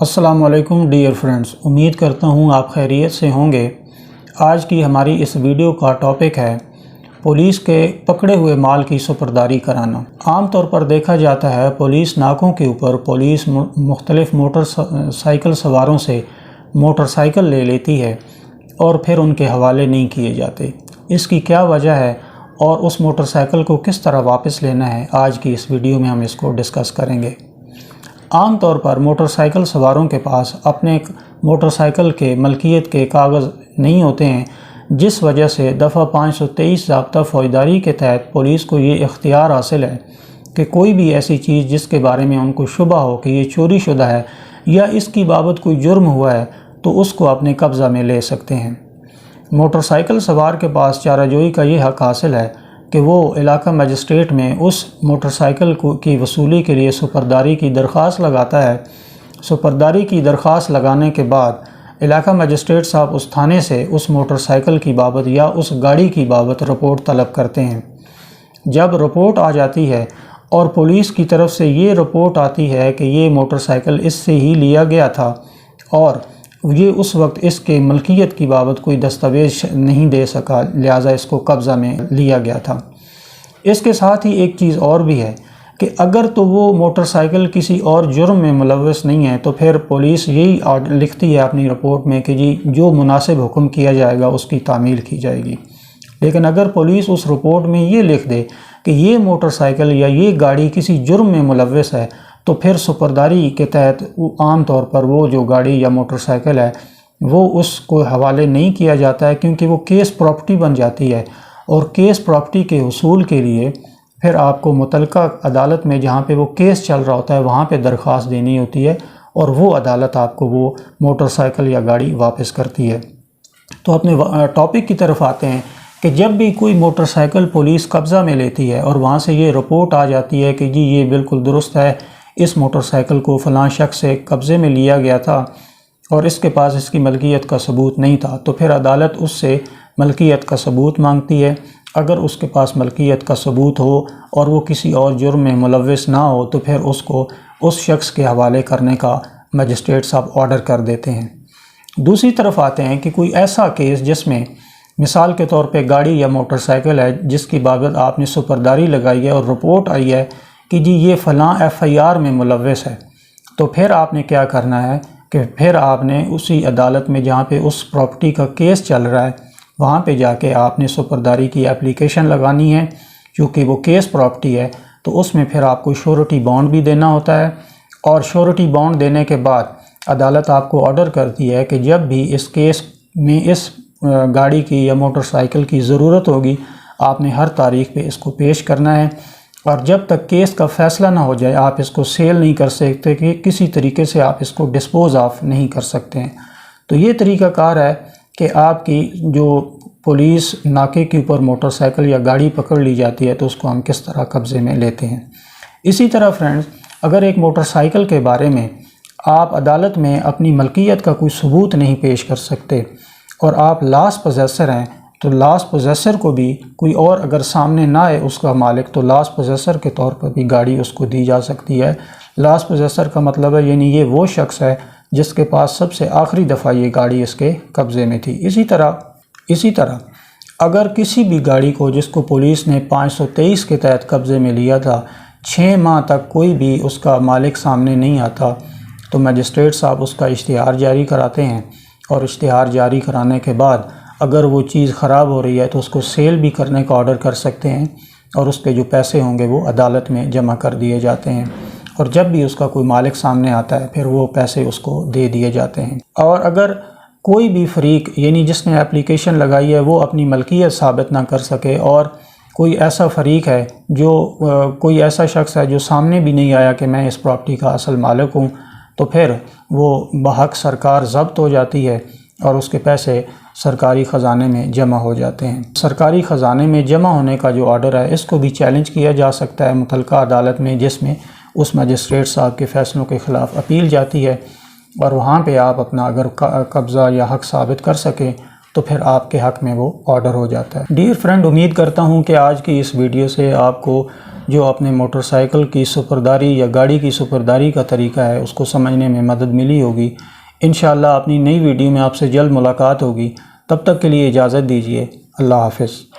السلام علیکم dear friends, امید کرتا ہوں آپ خیریت سے ہوں گے۔ آج کی ہماری اس ویڈیو کا ٹاپک ہے پولیس کے پکڑے ہوئے مال کی سپرداری کرانا۔ عام طور پر دیکھا جاتا ہے پولیس ناکوں کے اوپر پولیس مختلف موٹر سائیکل سواروں سے موٹر سائیکل لے لیتی ہے اور پھر ان کے حوالے نہیں کیے جاتے۔ اس کی کیا وجہ ہے اور اس موٹر سائیکل کو کس طرح واپس لینا ہے، آج کی اس ویڈیو میں ہم اس کو ڈسکس کریں گے۔ عام طور پر موٹر سائیکل سواروں کے پاس اپنے موٹر سائیکل کے ملکیت کے کاغذ نہیں ہوتے ہیں، جس وجہ سے دفعہ 523 ضابطہ فوجداری کے تحت پولیس کو یہ اختیار حاصل ہے کہ کوئی بھی ایسی چیز جس کے بارے میں ان کو شبہ ہو کہ یہ چوری شدہ ہے یا اس کی بابت کوئی جرم ہوا ہے تو اس کو اپنے قبضہ میں لے سکتے ہیں۔ موٹر سائیکل سوار کے پاس چارہ جوئی کا یہ حق حاصل ہے کہ وہ علاقہ مجسٹریٹ میں اس موٹر سائیکل کی وصولی کے لیے سپرداری کی درخواست لگاتا ہے۔ سپرداری کی درخواست لگانے کے بعد علاقہ مجسٹریٹ صاحب اس تھانے سے اس موٹر سائیکل کی بابت یا اس گاڑی کی بابت رپورٹ طلب کرتے ہیں۔ جب رپورٹ آ جاتی ہے اور پولیس کی طرف سے یہ رپورٹ آتی ہے کہ یہ موٹر سائیکل اس سے ہی لیا گیا تھا اور یہ اس وقت اس کے ملکیت کی بابت کوئی دستاویز نہیں دے سکا، لہٰذا اس کو قبضہ میں لیا گیا تھا۔ اس کے ساتھ ہی ایک چیز اور بھی ہے کہ اگر تو وہ موٹر سائیکل کسی اور جرم میں ملوث نہیں ہے تو پھر پولیس یہی لکھتی ہے اپنی رپورٹ میں کہ جی جو مناسب حکم کیا جائے گا اس کی تعمیل کی جائے گی۔ لیکن اگر پولیس اس رپورٹ میں یہ لکھ دے کہ یہ موٹر سائیکل یا یہ گاڑی کسی جرم میں ملوث ہے تو پھر سپرداری کے تحت عام طور پر وہ جو گاڑی یا موٹر سائیکل ہے وہ اس کو حوالے نہیں کیا جاتا ہے، کیونکہ وہ کیس پراپرٹی بن جاتی ہے، اور کیس پراپرٹی کے حصول کے لیے پھر آپ کو متعلقہ عدالت میں جہاں پہ وہ کیس چل رہا ہوتا ہے وہاں پہ درخواست دینی ہوتی ہے اور وہ عدالت آپ کو وہ موٹر سائیکل یا گاڑی واپس کرتی ہے۔ تو اپنے ٹاپک کی طرف آتے ہیں کہ جب بھی کوئی موٹر سائیکل پولیس قبضہ میں لیتی ہے اور وہاں سے یہ رپورٹ آ جاتی ہے کہ جی یہ بالکل درست ہے، اس موٹر سائیکل کو فلاں شخص سے قبضے میں لیا گیا تھا اور اس کے پاس اس کی ملکیت کا ثبوت نہیں تھا، تو پھر عدالت اس سے ملکیت کا ثبوت مانگتی ہے۔ اگر اس کے پاس ملکیت کا ثبوت ہو اور وہ کسی اور جرم میں ملوث نہ ہو تو پھر اس کو اس شخص کے حوالے کرنے کا مجسٹریٹ صاحب آرڈر کر دیتے ہیں۔ دوسری طرف آتے ہیں کہ کوئی ایسا کیس جس میں مثال کے طور پہ گاڑی یا موٹر سائیکل ہے جس کی بابت آپ نے سپرداری لگائی ہے اور رپورٹ آئی ہے کہ جی یہ فلاں FIR میں ملوث ہے، تو پھر آپ نے کیا کرنا ہے کہ پھر آپ نے اسی عدالت میں جہاں پہ اس پراپرٹی کا کیس چل رہا ہے وہاں پہ جا کے آپ نے سپرداری کی اپلیکیشن لگانی ہے، کیونکہ وہ کیس پراپرٹی ہے تو اس میں پھر آپ کو شورٹی بانڈ بھی دینا ہوتا ہے، اور شورٹی بانڈ دینے کے بعد عدالت آپ کو آرڈر کرتی ہے کہ جب بھی اس کیس میں اس گاڑی کی یا موٹر سائیکل کی ضرورت ہوگی آپ نے ہر تاریخ پہ اس کو پیش کرنا ہے، اور جب تک کیس کا فیصلہ نہ ہو جائے آپ اس کو سیل نہیں کر سکتے، کہ کسی طریقے سے آپ اس کو ڈسپوز آف نہیں کر سکتے ہیں۔ تو یہ طریقہ کار ہے کہ آپ کی جو پولیس ناکے کے اوپر موٹر سائیکل یا گاڑی پکڑ لی جاتی ہے تو اس کو ہم کس طرح قبضے میں لیتے ہیں۔ اسی طرح فرینڈز، اگر ایک موٹر سائیکل کے بارے میں آپ عدالت میں اپنی ملکیت کا کوئی ثبوت نہیں پیش کر سکتے اور آپ لاس پوزیسر ہیں تو لاس پوزیسر کو بھی کوئی اور اگر سامنے نہ آئے اس کا مالک تو لاس پوزیسر کے طور پر بھی گاڑی اس کو دی جا سکتی ہے۔ لاس پوزیسر کا مطلب ہے یعنی یہ وہ شخص ہے جس کے پاس سب سے آخری دفعہ یہ گاڑی اس کے قبضے میں تھی۔ اسی طرح اگر کسی بھی گاڑی کو جس کو پولیس نے 523 کے تحت قبضے میں لیا تھا 6 ماہ تک کوئی بھی اس کا مالک سامنے نہیں آتا تو مجسٹریٹ صاحب اس کا اشتہار جاری کراتے ہیں، اور اشتہار جاری کرانے کے بعد اگر وہ چیز خراب ہو رہی ہے تو اس کو سیل بھی کرنے کا آرڈر کر سکتے ہیں، اور اس کے جو پیسے ہوں گے وہ عدالت میں جمع کر دیے جاتے ہیں، اور جب بھی اس کا کوئی مالک سامنے آتا ہے پھر وہ پیسے اس کو دے دیے جاتے ہیں۔ اور اگر کوئی بھی فریق یعنی جس نے اپلیکیشن لگائی ہے وہ اپنی ملکیت ثابت نہ کر سکے، اور کوئی ایسا فریق ہے جو کوئی ایسا شخص ہے جو سامنے بھی نہیں آیا کہ میں اس پراپرٹی کا اصل مالک ہوں، تو پھر وہ بحق سرکار ضبط ہو جاتی ہے اور اس کے پیسے سرکاری خزانے میں جمع ہو جاتے ہیں۔ سرکاری خزانے میں جمع ہونے کا جو آرڈر ہے اس کو بھی چیلنج کیا جا سکتا ہے متعلقہ عدالت میں، جس میں اس مجسٹریٹ صاحب کے فیصلوں کے خلاف اپیل جاتی ہے، اور وہاں پہ آپ اپنا اگر قبضہ یا حق ثابت کر سکیں تو پھر آپ کے حق میں وہ آرڈر ہو جاتا ہے۔ ڈیئر فرینڈ، امید کرتا ہوں کہ آج کی اس ویڈیو سے آپ کو جو اپنے موٹر سائیکل کی سپرداری یا گاڑی کی سپرداری کا طریقہ ہے اس کو سمجھنے میں مدد ملی ہوگی۔ انشاءاللہ اپنی نئی ویڈیو میں آپ سے جلد ملاقات ہوگی، تب تک کے لیے اجازت دیجیے۔ اللہ حافظ۔